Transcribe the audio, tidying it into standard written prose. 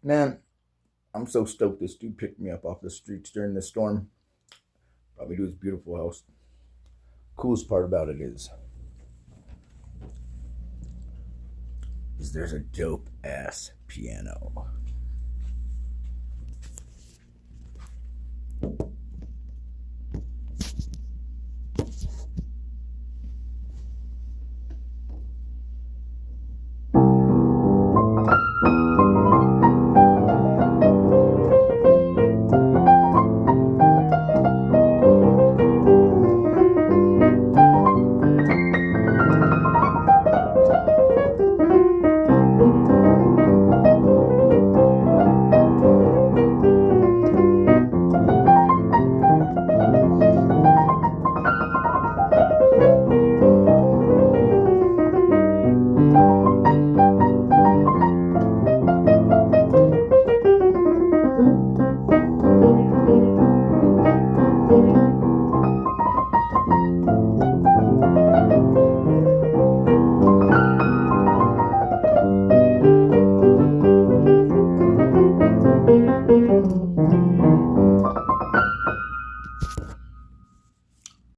Man, I'm so stoked this dude picked me up off the streets during this storm. Brought me to his beautiful house. Coolest part about it is there's a dope ass piano.